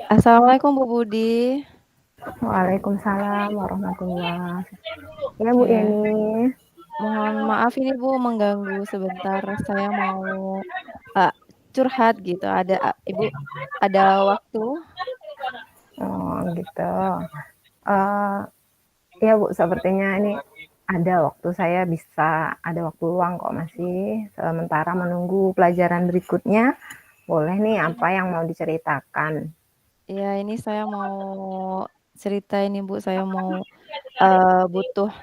Assalamualaikum Bu Budi. Waalaikumsalam warahmatullah. Ya Bu Ya, Yeni. mohon maaf ini Bu mengganggu sebentar. Saya mau uh, curhat gitu. Ibu ada waktu? Oh gitu. Eh ya Bu, sepertinya ini ada waktu, saya bisa ada waktu luang kok, masih sementara menunggu pelajaran berikutnya. Boleh nih, apa yang mau diceritakan? Ya, ini saya mau cerita ini Bu. Saya mau butuh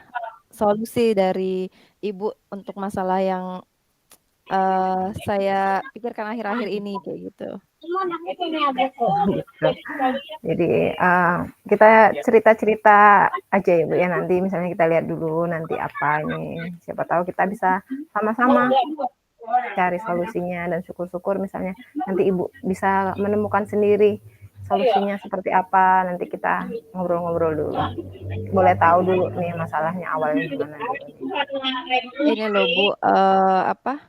solusi dari Ibu untuk masalah yang saya pikirkan akhir-akhir ini kayak gitu. Gitu. Jadi kita cerita-cerita aja ya Bu ya, nanti misalnya kita lihat dulu nanti apa ini. Siapa tahu kita bisa sama-sama cari solusinya, dan syukur-syukur misalnya nanti Ibu bisa menemukan sendiri solusinya seperti apa. Nanti kita ngobrol-ngobrol dulu. Boleh tahu dulu nih masalahnya awalnya gimana dulu nih. Ini loh Bu, apa?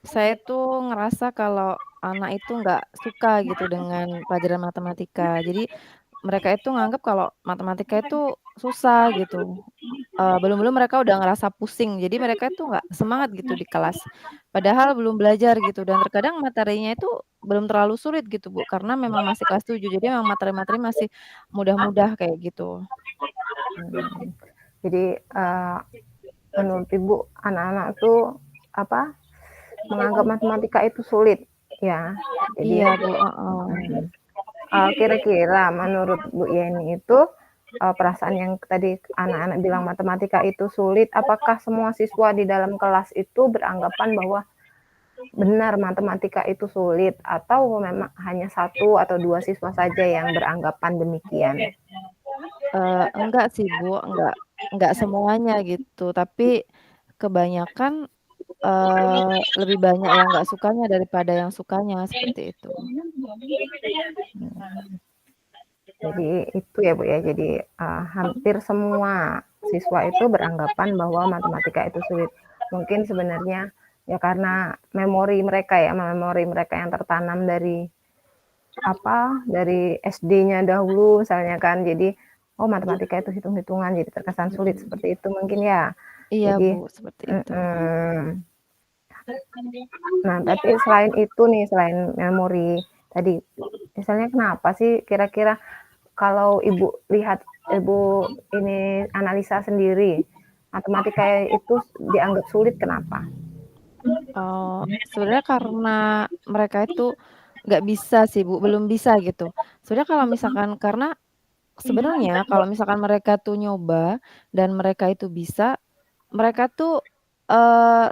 Saya tuh ngerasa kalau anak itu nggak suka gitu dengan pelajaran matematika. Jadi mereka itu nganggap kalau matematika itu susah gitu. Belum-belum mereka udah ngerasa pusing. Jadi mereka itu nggak semangat gitu di kelas. Padahal belum belajar gitu dan terkadang materinya itu belum terlalu sulit gitu, Bu, karena memang masih kelas 7. Jadi memang materi-materi masih mudah-mudah kayak gitu. Hmm. Jadi menurut Ibu anak-anak tuh apa, menganggap matematika itu sulit ya. Jadi Iya, Bu, heeh. kira-kira menurut Bu Yeni itu perasaan yang tadi anak-anak bilang matematika itu sulit, apakah semua siswa di dalam kelas itu beranggapan bahwa benar matematika itu sulit, atau memang hanya satu atau dua siswa saja yang beranggapan demikian? Enggak sih, Bu, enggak semuanya gitu, tapi kebanyakan, lebih banyak yang nggak sukanya daripada yang sukanya, seperti itu. Jadi itu ya Bu ya, jadi hampir semua siswa itu beranggapan bahwa matematika itu sulit. Mungkin sebenarnya ya karena memori mereka yang tertanam dari dari SD-nya dahulu misalnya kan. Jadi oh matematika itu hitung-hitungan, jadi terkesan sulit Mhm. seperti itu mungkin ya. Iya, Jadi Bu, seperti itu. nah, tapi selain itu nih, selain memori tadi, misalnya kenapa sih kira-kira kalau Ibu lihat, Ibu ini analisa sendiri, matematika itu dianggap sulit kenapa? Sebenarnya karena mereka itu nggak bisa sih, Bu, belum bisa gitu. Sebenarnya kalau misalkan karena sebenarnya kalau misalkan mereka tuh nyoba dan mereka itu bisa, mereka tuh,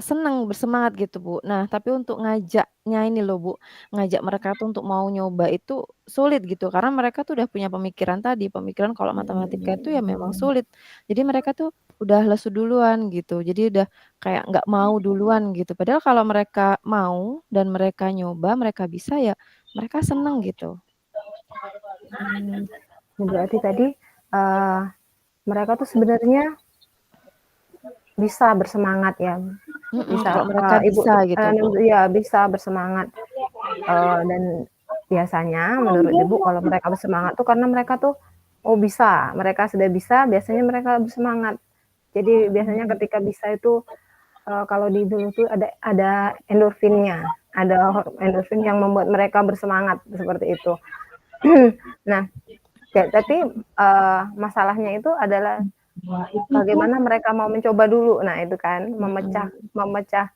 seneng, bersemangat gitu, Bu. Nah, tapi untuk ngajaknya ini loh, Bu, ngajak mereka tuh untuk mau nyoba itu sulit gitu, karena mereka tuh udah punya pemikiran tadi, pemikiran kalau matematika itu ya memang sulit. Jadi mereka tuh udah lesu duluan gitu, jadi udah kayak nggak mau duluan gitu. Padahal kalau mereka mau dan mereka nyoba, mereka bisa, ya mereka seneng gitu. Hmm, berarti tadi uh, mereka tuh sebenarnya bisa bersemangat ya, Mhm, bisa kalau mereka Ibu bisa gitu, Bu. ya bisa bersemangat. Dan biasanya menurut Ibu kalau mereka bersemangat tuh karena mereka tuh oh bisa, mereka sudah bisa, biasanya mereka bersemangat. Jadi biasanya Mhm. ketika bisa itu kalau di dulu tuh ada endorfinnya, ada endorfin yang membuat mereka bersemangat seperti itu. Nah, tapi masalahnya itu adalah bagaimana mereka mau mencoba dulu. Nah, itu kan memecah Mhm. memecah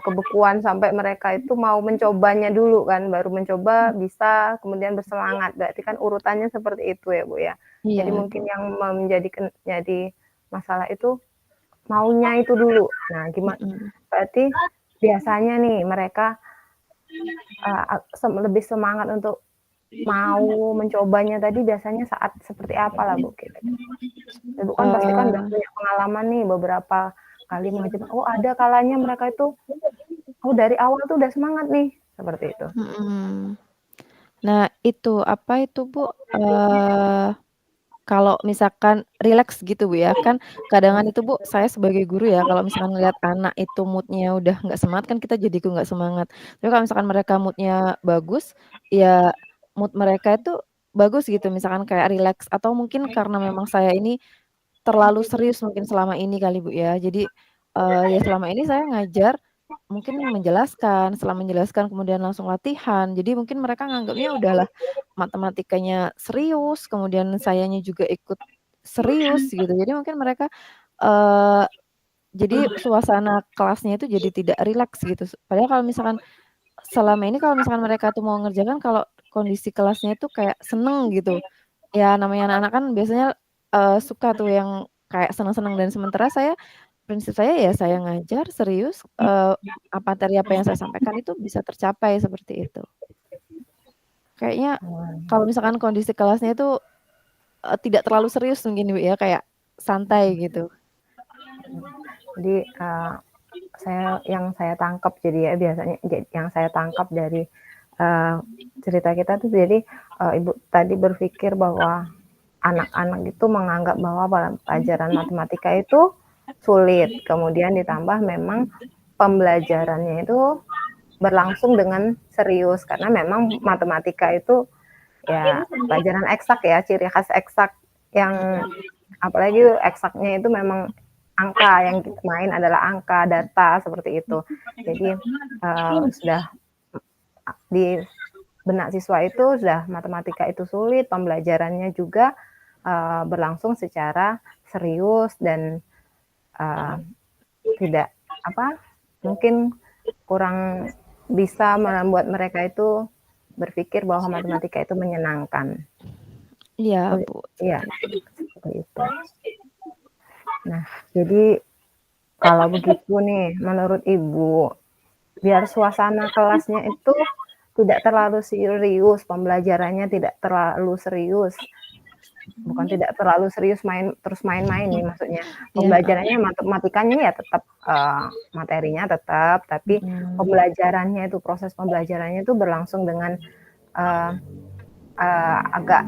kebekuan sampai mereka itu mau mencobanya dulu kan, baru mencoba bisa kemudian bersemangat. Berarti kan urutannya seperti itu ya Bu ya. Jadi Iya, mungkin Bu. yang jadi masalah itu maunya itu dulu. Nah, gimana? Mhm. Berarti biasanya nih mereka lebih semangat untuk mau mencobanya tadi biasanya saat seperti apa lah Bu? Ibu kan pasti kan udah Eee, punya pengalaman nih beberapa kali mengajar. Oh ada kalanya mereka itu, oh dari awal tuh udah semangat nih, seperti itu. mhm. Nah itu, apa itu Bu, eee, kalau misalkan rileks gitu Bu ya, kan kadangan itu Bu, saya sebagai guru ya, kalau misalkan ngelihat anak itu mood-nya udah nggak semangat kan kita jadi ikut nggak semangat. Tapi kalau misalkan mereka mood-nya bagus, ya mood mereka itu bagus gitu misalkan kayak rileks atau mungkin karena memang saya ini terlalu serius mungkin selama ini kali, Bu, ya. Jadi, ya selama ini saya ngajar mungkin menjelaskan, setelah menjelaskan kemudian langsung latihan. Jadi mungkin mereka nganggapnya udahlah matematikanya serius, kemudian sayanya juga ikut serius gitu. Jadi mungkin mereka, eee, jadi suasana kelasnya itu jadi tidak rileks gitu. Padahal kalau misalkan selama ini kalau misalkan mereka tuh mau ngerjakan kalau kondisi kelasnya itu kayak seneng gitu. Ya namanya anak-anak kan biasanya, suka tuh yang kayak seneng-seneng dan sementara saya prinsip saya ya saya ngajar serius, materi apa yang saya sampaikan itu bisa tercapai seperti itu. Kayaknya kalau misalkan kondisi kelasnya itu, tidak terlalu serius mungkin Bu ya, kayak santai gitu. Jadi, saya tangkap jadi ya biasanya yang saya tangkap dari, eee, cerita kita tuh jadi, Ibu tadi berpikir bahwa anak-anak itu menganggap bahwa pelajaran matematika itu sulit, kemudian ditambah memang pembelajarannya itu berlangsung dengan serius karena memang matematika itu ya pelajaran eksak ya, ciri khas eksak yang apalagi eksaknya itu memang angka, yang kita main adalah angka, data, seperti itu. Jadi, sudah di benak siswa itu sudah matematika itu sulit, pembelajarannya juga, berlangsung secara serius dan, eee, tidak apa, mungkin kurang bisa membuat mereka itu berpikir bahwa matematika itu menyenangkan. Iya Oh, Bu, iya, seperti itu. seperti itu. Nah, jadi kalau begitu nih, menurut Ibu, biar suasana kelasnya itu tidak terlalu serius, pembelajarannya tidak terlalu serius, bukan tidak terlalu serius terus main-main nih maksudnya. Iya, heeh, Pembelajarannya matematikanya ya tetap, materinya tetap, tapi mhm. pembelajarannya itu, proses pembelajarannya itu berlangsung dengan, eee agak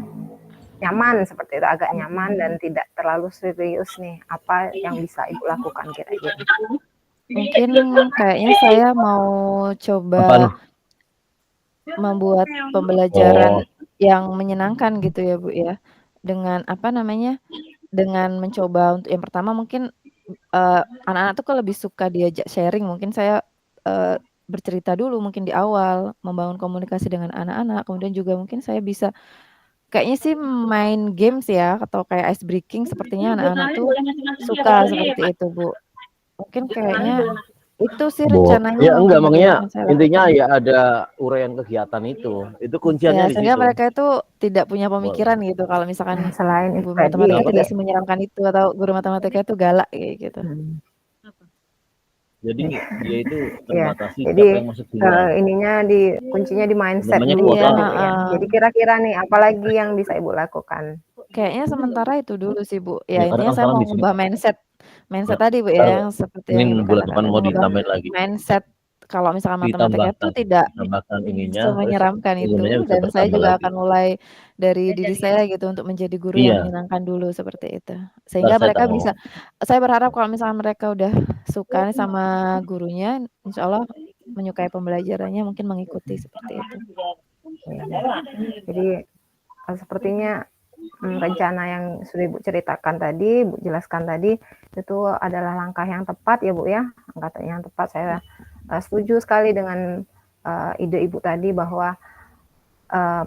nyaman, seperti itu, agak nyaman dan tidak terlalu serius nih. Apa yang bisa Ibu lakukan kira-kira? Mungkin kayaknya saya mau Apa coba nih? membuat pembelajaran Oh, yang menyenangkan gitu ya, Bu, ya. Dengan apa namanya, dengan mencoba untuk yang pertama mungkin, anak-anak tuh kan lebih suka diajak sharing, mungkin saya, bercerita dulu mungkin di awal, membangun komunikasi dengan anak-anak, kemudian juga mungkin saya bisa kayaknya sih main games ya, atau kayak ice breaking sepertinya anak-anak tuh suka seperti itu, Bu. Mungkin kayaknya itu sih rencananya ya mungkin enggak, ya, Bu, yang makanya akan saya intinya lakukan. ya ada uraian kegiatan itu. Itu Ya, kunciannya di sehingga situ. mereka itu tidak punya pemikiran Boleh. gitu kalau misalkan Nah, selain itu guru tadi matematika Kenapa? tidak semenyeramkan itu atau guru matematika itu galak kayak gitu. mhm, Jadi dia itu iya, terbatasi jadi, siapa yang masuk duluan. kuncinya di mindset Namanya dulu Iya, kuota ya, nih. Bu, ya. heeh. Jadi kira-kira nih apalagi yang bisa Ibu lakukan? Kayaknya sementara itu dulu sih, Bu. Ya Ya karena intinya kan saya sekarang mau di sini ngubah mindset mindset ya, tadi, Bu, ya, ntar yang seperti yang Senin Ibu bulan katakan depan tadi, mau ngubah ditambahin lagi. mindset kalau misalkan matematika itu Ditambahkan, tidak ditambahkan ininya, terus semenyeramkan ilmunya itu bisa dan saya bertambah juga lagi. akan mulai dari diri saya gitu untuk menjadi guru yang Iya, menyenangkan dulu seperti itu. ntar Sehingga saya mereka tahu. bisa saya berharap kalau misalnya mereka udah suka nih sama gurunya, insyaallah menyukai pembelajarannya mungkin mengikuti seperti itu. Iya. Jadi, sepertinya, rencana yang sudah Ibu ceritakan tadi, Ibu jelaskan tadi, itu adalah langkah yang tepat ya, Bu, ya. Langkah yang tepat, saya, setuju sekali dengan, ide Ibu tadi bahwa,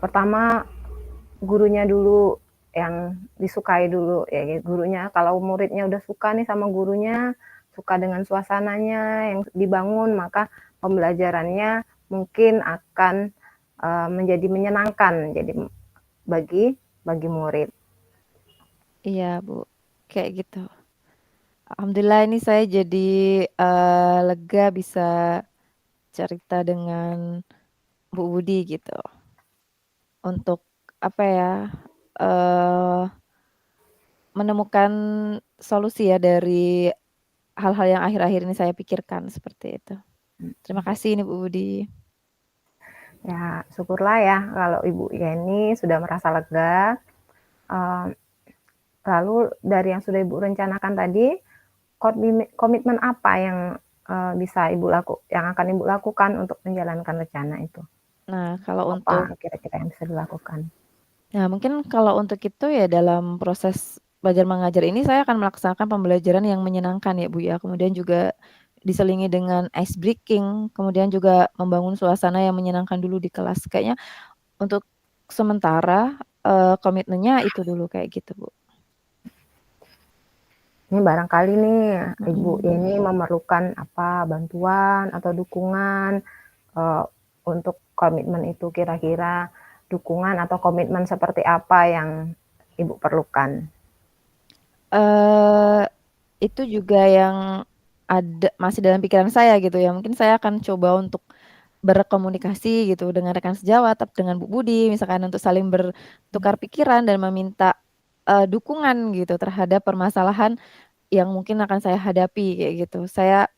pertama gurunya dulu yang disukai dulu, ya gurunya kalau muridnya udah suka nih sama gurunya, suka dengan suasananya yang dibangun, maka pembelajarannya mungkin akan, menjadi menyenangkan, jadi bagi bagi murid. Iya, Bu, kayak gitu. Alhamdulillah ini saya jadi, lega bisa cerita dengan Bu Budi gitu. Untuk apa ya, eee, menemukan solusi ya dari hal-hal yang akhir-akhir ini saya pikirkan, seperti itu. Terima kasih nih Bu Budi. Ya, syukurlah ya kalau Ibu Yeni sudah merasa lega. Eee, Lalu dari yang sudah Ibu rencanakan tadi, komitmen apa yang, bisa yang akan Ibu lakukan untuk menjalankan rencana itu? Nah, kalau untuk Apa kira-kira yang bisa dilakukan? Nah, mungkin kalau untuk itu ya dalam proses belajar mengajar ini saya akan melaksanakan pembelajaran yang menyenangkan ya, Bu, ya. Kemudian juga diselingi dengan ice breaking, kemudian juga membangun suasana yang menyenangkan dulu di kelas. Kayaknya untuk sementara, komitmennya itu dulu kayak gitu, Bu. Ini barangkali nih Ibu Mhm. ini memerlukan apa, bantuan atau dukungan, untuk komitmen itu kira-kira dukungan atau komitmen seperti apa yang Ibu perlukan? Itu juga yang masih dalam pikiran saya gitu ya, mungkin saya akan coba untuk berkomunikasi gitu dengan rekan sejawat, dengan Bu Budi misalkan untuk saling bertukar pikiran dan meminta, dukungan gitu terhadap permasalahan yang mungkin akan saya hadapi kayak gitu. Saya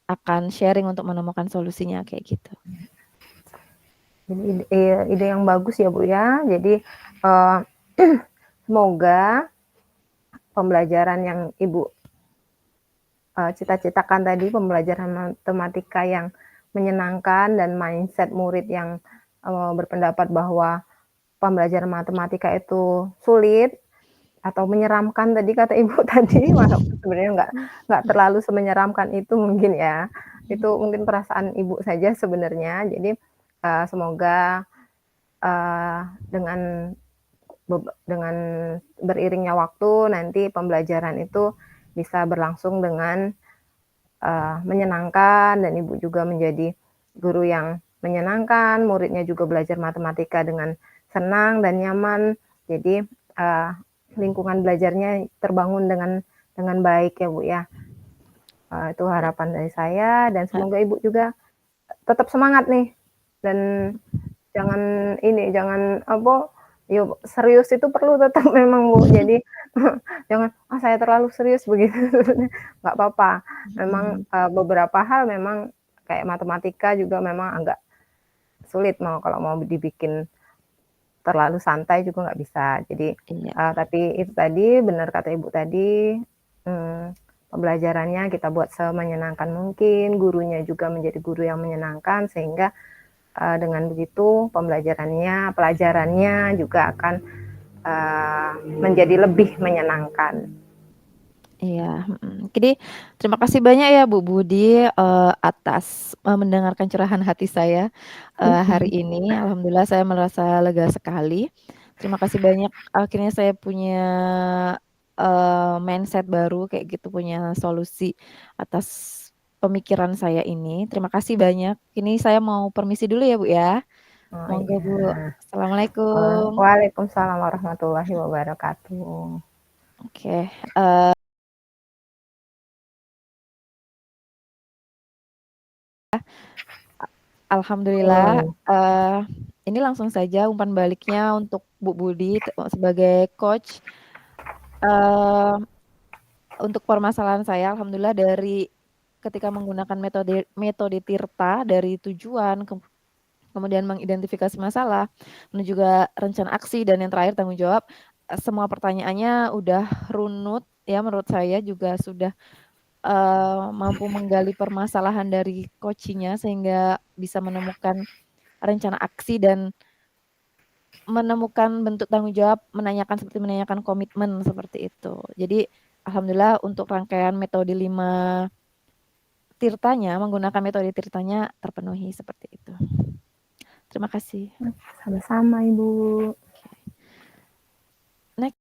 akan sharing untuk menemukan solusinya kayak gitu. Jadi ide yang bagus ya, Bu, ya. Jadi, eee, semoga pembelajaran yang Ibu, cita-citakan tadi, pembelajaran matematika yang menyenangkan dan mindset murid yang, berpendapat bahwa pembelajaran matematika itu sulit atau menyeramkan tadi kata Ibu tadi, walaupun sebenarnya nggak terlalu semenyeramkan itu mungkin ya. Itu mungkin perasaan Ibu saja sebenarnya. Jadi, semoga, dengan dengan beriringnya waktu nanti pembelajaran itu bisa berlangsung dengan, menyenangkan dan Ibu juga menjadi guru yang menyenangkan, muridnya juga belajar matematika dengan senang dan nyaman. Jadi, lingkungan belajarnya terbangun dengan baik ya, Bu, ya. Itu harapan dari saya dan semoga Ibu juga tetap semangat nih dan jangan ini, jangan apa, ya serius itu perlu tetap memang, Bu. Jadi jangan, "Ah, saya terlalu serius," begitu. Nggak apa-apa. Memang, Mhm. beberapa hal memang kayak matematika juga memang agak sulit kalau mau dibikin terlalu santai juga nggak bisa. Jadi, Iya, tapi itu tadi benar kata Ibu tadi, mmm, pembelajarannya kita buat semenyenangkan mungkin, gurunya juga menjadi guru yang menyenangkan sehingga, dengan begitu pelajarannya juga akan, menjadi lebih menyenangkan. iya, mhm. Jadi terima kasih banyak ya Bu Budi, atas, mendengarkan curahan hati saya, hari ini. Alhamdulillah saya merasa lega sekali. Terima kasih banyak akhirnya saya punya, mindset baru kayak gitu, punya solusi atas pemikiran saya ini. Terima kasih banyak. Ini saya mau permisi dulu ya Bu ya. Oh, Monggo iya. Bu. Assalamualaikum. Waalaikumsalam warahmatullahi wabarakatuh. Oke, alhamdulillah, Mhm. ini langsung saja umpan baliknya untuk Bu Budi sebagai coach, eee, untuk permasalahan saya alhamdulillah dari ketika menggunakan metode metode Tirta dari tujuan, kemudian mengidentifikasi masalah, menuju juga rencana aksi dan yang terakhir tanggung jawab, semua pertanyaannya udah runut ya menurut saya juga sudah, mampu menggali permasalahan dari coaching-nya sehingga bisa menemukan rencana aksi dan menemukan bentuk tanggung jawab, seperti menanyakan komitmen seperti itu. Jadi alhamdulillah untuk rangkaian metode 5 tirtanya, menggunakan metode tirtanya terpenuhi seperti itu. Terima kasih. Sama-sama, Ibu. Oke. Next.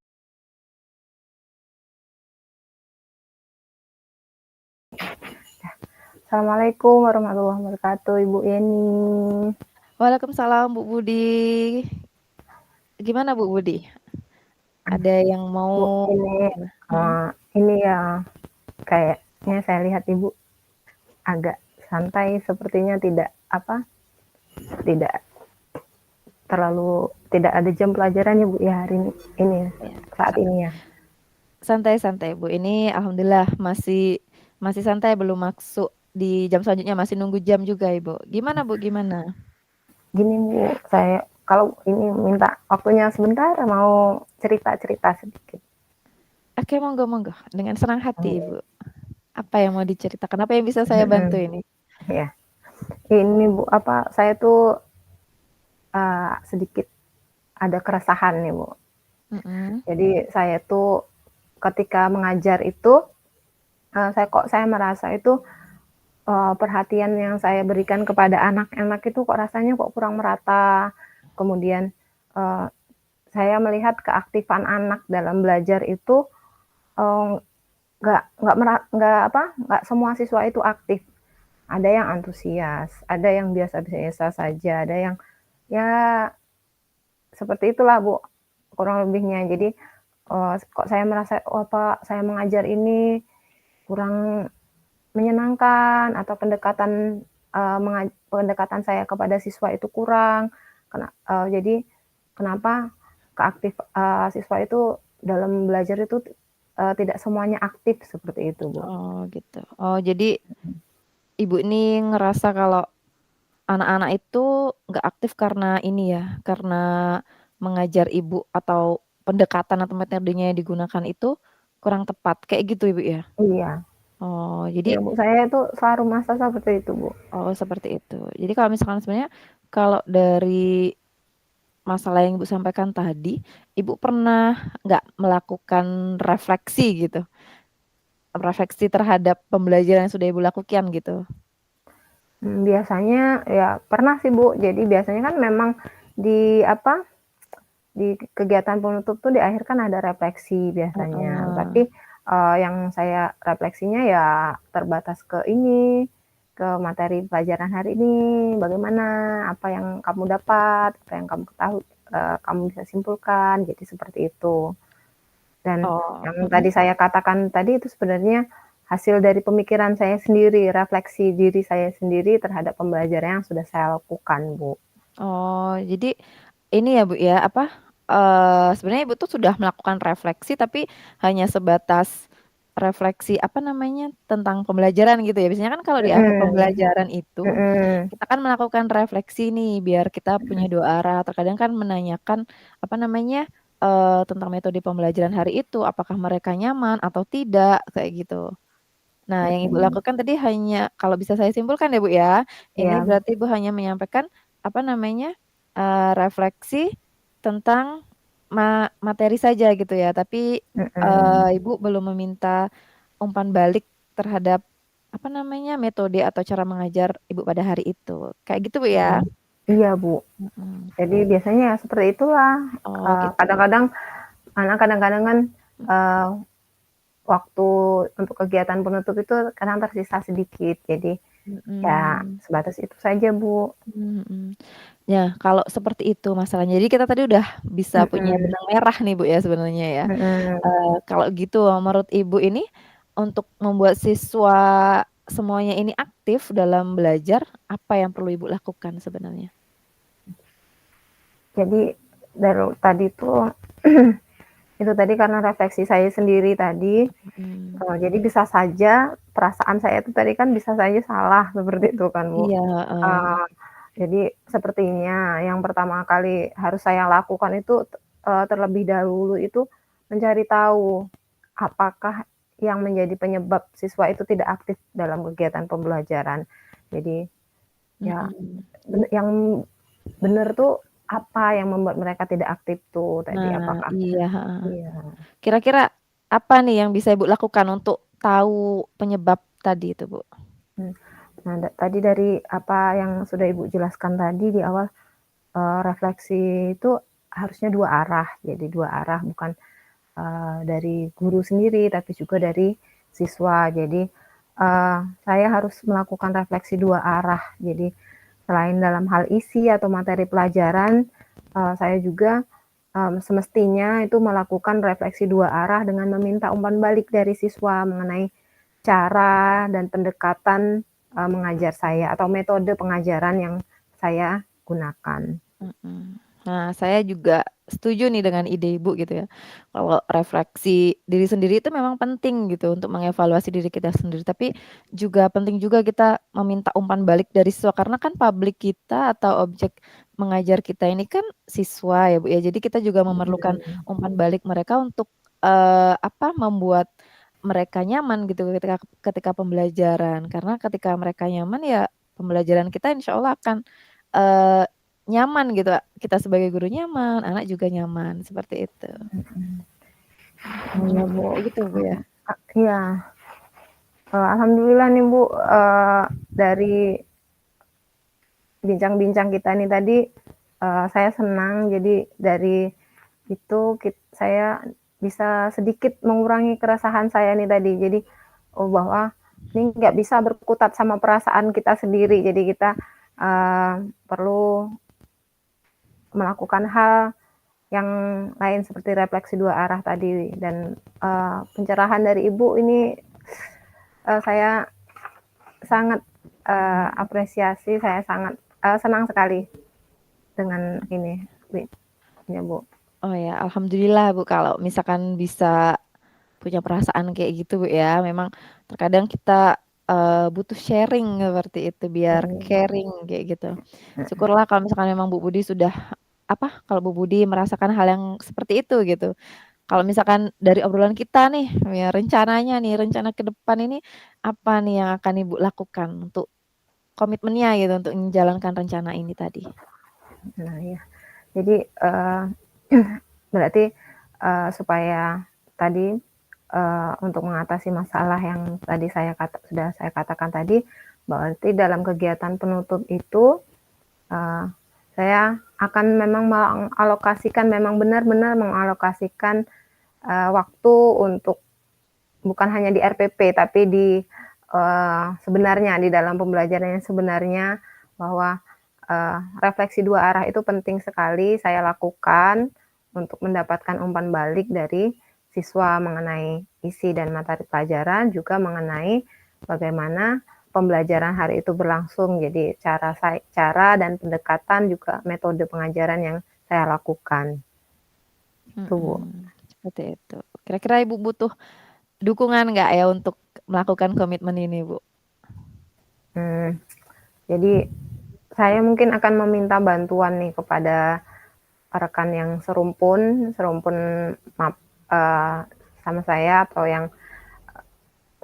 Assalamualaikum warahmatullahi wabarakatuh, Ibu Yeni. Waalaikumsalam Bu Budi. Gimana Bu Budi? Ada yang mau Bu, gimana? Mhm. ini ya kayaknya saya lihat Ibu agak santai sepertinya tidak apa, tidak tidak ada jam pelajaran ya, Bu, ya hari ini Ya, saat ini ya? santai-santai Bu. Ini alhamdulillah masih masih santai belum masuk di jam selanjutnya, masih nunggu jam juga Ibu. Gimana Bu, gimana? Gini, Bu, saya kalau ini minta waktunya sebentar mau cerita-cerita sedikit. Oke, monggo monggo, dengan senang hati Mhm, Ibu. Apa yang mau diceritakan? Apa yang bisa saya bantu mhm, ini? iya. Ini, Bu, apa, saya tuh, sedikit ada keresahan nih, Bu. Jadi saya tuh ketika mengajar itu, saya merasa itu, perhatian yang saya berikan kepada anak-anak itu kok rasanya kok kurang merata. Kemudian, eee, saya melihat keaktifan anak dalam belajar itu, eee, nggak semua siswa itu aktif. Ada yang antusias, ada yang biasa-biasa saja, ada yang ya seperti itulah, Bu, kurang lebihnya. Jadi, kok saya merasa, "Oh, Pak, saya mengajar ini kurang menyenangkan," atau pendekatan saya kepada siswa itu kurang. Jadi kenapa siswa itu dalam belajar itu, tidak semuanya aktif, seperti itu, Bu. Oh gitu. Oh jadi Ibu ini ngerasa kalau anak-anak itu nggak aktif karena ini ya, karena mengajar Ibu atau pendekatan atau metodenya yang digunakan itu kurang tepat, kayak gitu Ibu ya? Iya. Oh jadi Iya, Bu, saya itu selalu merasa seperti itu, Bu. oh seperti itu. Jadi kalau misalkan sebenarnya kalau dari masalah yang Ibu sampaikan tadi, Ibu pernah nggak melakukan refleksi gitu? Refleksi terhadap pembelajaran yang sudah Ibu lakukan gitu? Biasanya ya pernah sih, Bu. Jadi biasanya kan memang di apa, di kegiatan penutup tuh di akhir kan ada refleksi biasanya. Heeh. Tapi, yang saya refleksinya ya terbatas ke ini, ke materi pelajaran hari ini, bagaimana, apa yang kamu dapat, apa yang kamu ketahui, kamu bisa simpulkan, jadi seperti itu. Dan Oh, yang tadi saya katakan tadi itu sebenarnya hasil dari pemikiran saya sendiri, refleksi diri saya sendiri terhadap pembelajaran yang sudah saya lakukan, Bu. Oh, jadi ini ya, Bu, ya, apa, sebenarnya Ibu tuh sudah melakukan refleksi, tapi hanya sebatas refleksi, apa namanya, tentang pembelajaran gitu ya. Biasanya kan kalau di akhir Mhm, pembelajaran itu, mhm, kita kan melakukan refleksi nih, biar kita punya mhm, 2 arah. Terkadang kan menanyakan, apa namanya, tentang metode pembelajaran hari itu, apakah mereka nyaman atau tidak, kayak gitu. Nah, yang Ibu mhm. lakukan tadi hanya kalau bisa saya simpulkan ya, Bu, ya, ini Iya, berarti Ibu hanya menyampaikan, apa namanya, refleksi tentang materi saja gitu ya, tapi, mhm, Ibu belum meminta umpan balik terhadap, apa namanya, metode atau cara mengajar Ibu pada hari itu. Kayak gitu, Bu, ya? mhm. Iya, Bu. Mhm. Jadi biasanya ya seperti itulah, Oh, gitu. kadang-kadang kadang-kadang kan, eee, waktu untuk kegiatan penutup itu kadang tersisa sedikit. Jadi ya Mhm. sebatas itu saja, Bu. Mhm. Ya, kalau seperti itu masalahnya. Jadi kita tadi udah bisa punya Mhm, benang merah nih, Bu, ya, sebenarnya ya. mhm. Kalau gitu menurut Ibu ini, untuk membuat siswa semuanya ini aktif dalam belajar, apa yang perlu Ibu lakukan sebenarnya? Jadi tadi tuh itu tadi karena refleksi saya sendiri tadi, Mhm. jadi bisa saja perasaan saya itu tadi kan bisa saja salah seperti itu kan, Bu. Iya, heeh. Eee, jadi sepertinya yang pertama kali harus saya lakukan itu, terlebih dahulu itu mencari tahu apakah yang menjadi penyebab siswa itu tidak aktif dalam kegiatan pembelajaran. Jadi ya Mhm. yang benar tuh apa yang membuat mereka tidak aktif tuh tadi, Nah, apakah iya, heeh. iya, Kira-kira apa nih yang bisa Ibu lakukan untuk tahu penyebab tadi itu, Bu? mmm. Nah, tadi dari apa yang sudah Ibu jelaskan tadi di awal, refleksi itu harusnya 2 arah. Jadi 2 arah bukan, dari guru sendiri tapi juga dari siswa. Jadi, saya harus melakukan refleksi 2 arah. Jadi selain dalam hal isi atau materi pelajaran, saya juga, semestinya itu melakukan refleksi 2 arah dengan meminta umpan balik dari siswa mengenai cara dan pendekatan, mengajar saya atau metode pengajaran yang saya gunakan. Mhm. Nah, saya juga setuju nih dengan ide Ibu gitu ya. Kalau refleksi diri sendiri itu memang penting gitu untuk mengevaluasi diri kita sendiri, tapi juga penting juga kita meminta umpan balik dari siswa karena kan publik kita atau objek mengajar kita ini kan siswa ya, Bu, ya. Jadi kita juga memerlukan Mhm, umpan balik mereka untuk, apa, membuat mereka nyaman gitu ketika ketika pembelajaran. Karena ketika mereka nyaman ya pembelajaran kita insya Allah akan, eee nyaman gitu, kita sebagai guru nyaman, anak juga nyaman, seperti itu. Iya, Bu. Kayak gitu, Bu, ya? Iya. Alhamdulillah nih, Bu, dari bincang-bincang kita nih tadi, saya senang. Jadi dari itu saya bisa sedikit mengurangi keresahan saya nih tadi. Jadi, bahwa ini nggak bisa berkutat sama perasaan kita sendiri. Jadi kita perlu melakukan hal yang lain seperti refleksi 2 arah tadi. Dan pencerahan dari Ibu ini saya sangat apresiasi, saya sangat senang sekali dengan ini, ya, Bu. Oh ya, alhamdulillah Bu kalau misalkan bisa punya perasaan kayak gitu Bu ya. Memang terkadang kita butuh sharing seperti itu biar caring kayak gitu. Syukurlah kalau misalkan memang Bu Budi sudah kalau Bu Budi merasakan hal yang seperti itu gitu. Kalau misalkan dari obrolan kita nih, ya rencana ke depan ini apa nih yang akan Ibu lakukan untuk komitmennya gitu untuk menjalankan rencana ini tadi? Nah, ya. Jadi berarti supaya tadi untuk mengatasi masalah yang tadi sudah saya katakan tadi, berarti dalam kegiatan penutup itu saya akan memang memang benar-benar mengalokasikan waktu untuk bukan hanya di RPP tapi di sebenarnya di dalam pembelajaran yang sebenarnya, bahwa refleksi 2 arah itu penting sekali saya lakukan untuk mendapatkan umpan balik dari siswa mengenai isi dan materi pelajaran, juga mengenai bagaimana pembelajaran hari itu berlangsung. Jadi cara dan pendekatan juga metode pengajaran yang saya lakukan. Itu, Bu. Seperti itu. Kira-kira Ibu butuh dukungan nggak ya untuk melakukan komitmen ini, Bu? Jadi saya mungkin akan meminta bantuan nih kepada rekan yang serumpun sama saya, atau yang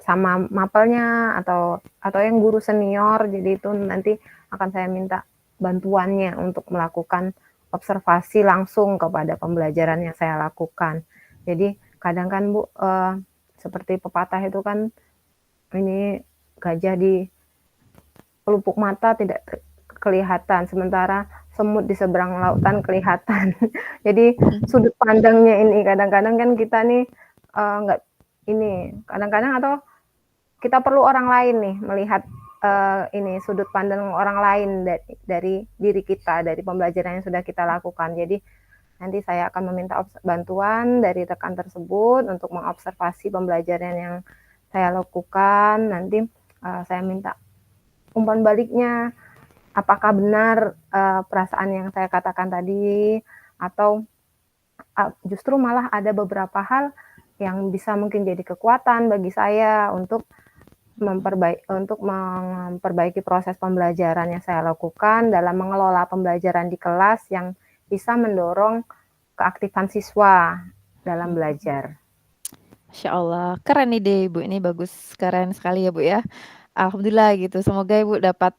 sama mapelnya, atau yang guru senior. Jadi itu nanti akan saya minta bantuannya untuk melakukan observasi langsung kepada pembelajaran yang saya lakukan. Jadi kadang kan, Bu, seperti pepatah itu kan, ini gajah di pelupuk mata tidak kelihatan, sementara semut di seberang lautan kelihatan. Jadi sudut pandangnya ini kadang-kadang kan kita nih nggak kadang-kadang, atau kita perlu orang lain nih melihat ini sudut pandang orang lain dari diri kita, dari pembelajaran yang sudah kita lakukan. Jadi nanti saya akan meminta bantuan dari rekan tersebut untuk mengobservasi pembelajaran yang saya lakukan. Nanti saya minta umpan baliknya, apakah benar perasaan yang saya katakan tadi, atau justru malah ada beberapa hal yang bisa mungkin jadi kekuatan bagi saya untuk memperbaiki proses pembelajaran yang saya lakukan dalam mengelola pembelajaran di kelas, yang bisa mendorong keaktifan siswa dalam belajar. Masya Allah, keren ide Ibu, ini bagus, keren sekali ya Bu ya. Alhamdulillah gitu, semoga Ibu dapat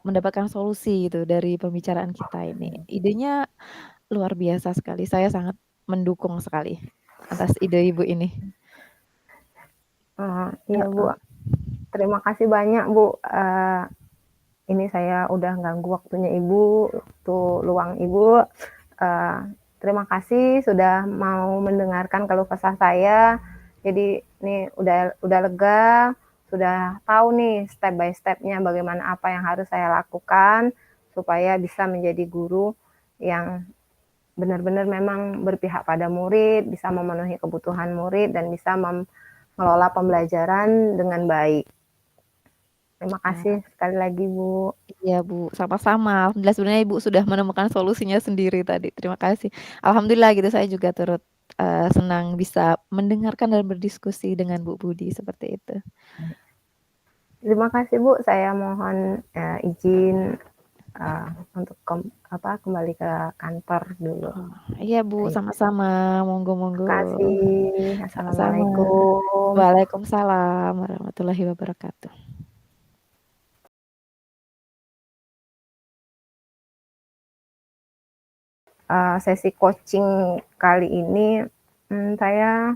mendapatkan solusi gitu dari pembicaraan kita ini. Idenya luar biasa sekali, saya sangat mendukung sekali atas ide Ibu ini. Iya, Bu. Terima kasih banyak, Bu. Ini saya udah ganggu waktunya Ibu, waktu luang Ibu. Terima kasih sudah mau mendengarkan keluh kesah saya. Jadi ini udah lega, sudah tahu nih step by step-nya bagaimana apa yang harus saya lakukan supaya bisa menjadi guru yang benar-benar memang berpihak pada murid, bisa memenuhi kebutuhan murid, dan bisa mengelola pembelajaran dengan baik. Terima kasih sekali lagi, Bu. Iya, Bu, sama-sama. Alhamdulillah sebenarnya Ibu sudah menemukan solusinya sendiri tadi. Terima kasih. Alhamdulillah gitu, saya juga turut senang bisa mendengarkan dan berdiskusi dengan Bu Budi seperti itu. Terima kasih, Bu. Saya mohon izin untuk kembali ke kantor dulu. Iya, Bu, sama-sama. Monggo-monggo. Terima kasih. Sama-sama. Assalamualaikum. Waalaikumsalam warahmatullahi wabarakatuh. sesi coaching kali ini, saya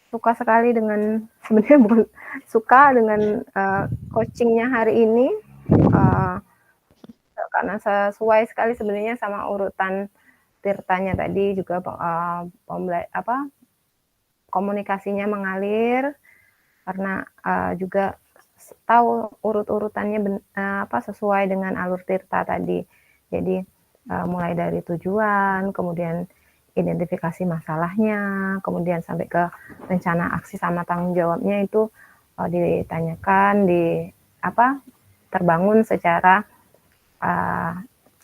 suka sekali dengan sebenarnya bukan suka dengan, coaching-nya hari ini, karena sesuai sekali sebenarnya sama urutan tirtanya tadi juga, komunikasinya mengalir karena, juga tahu urut-urutannya sesuai dengan alur tirta tadi. Jadi, mulai dari tujuan, kemudian identifikasi masalahnya, kemudian sampai ke rencana aksi sama tanggung jawabnya itu, ditanyakan, terbangun secara,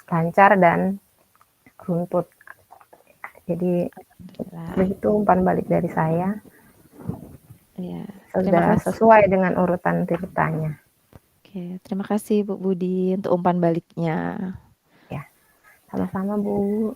lancar dan runtut. Jadi, begitu umpan balik dari saya. Iya, Sudah sesuai dengan urutan tirtanya. Oke, terima kasih Bu Budi untuk umpan baliknya. Ya, sama-sama Bu.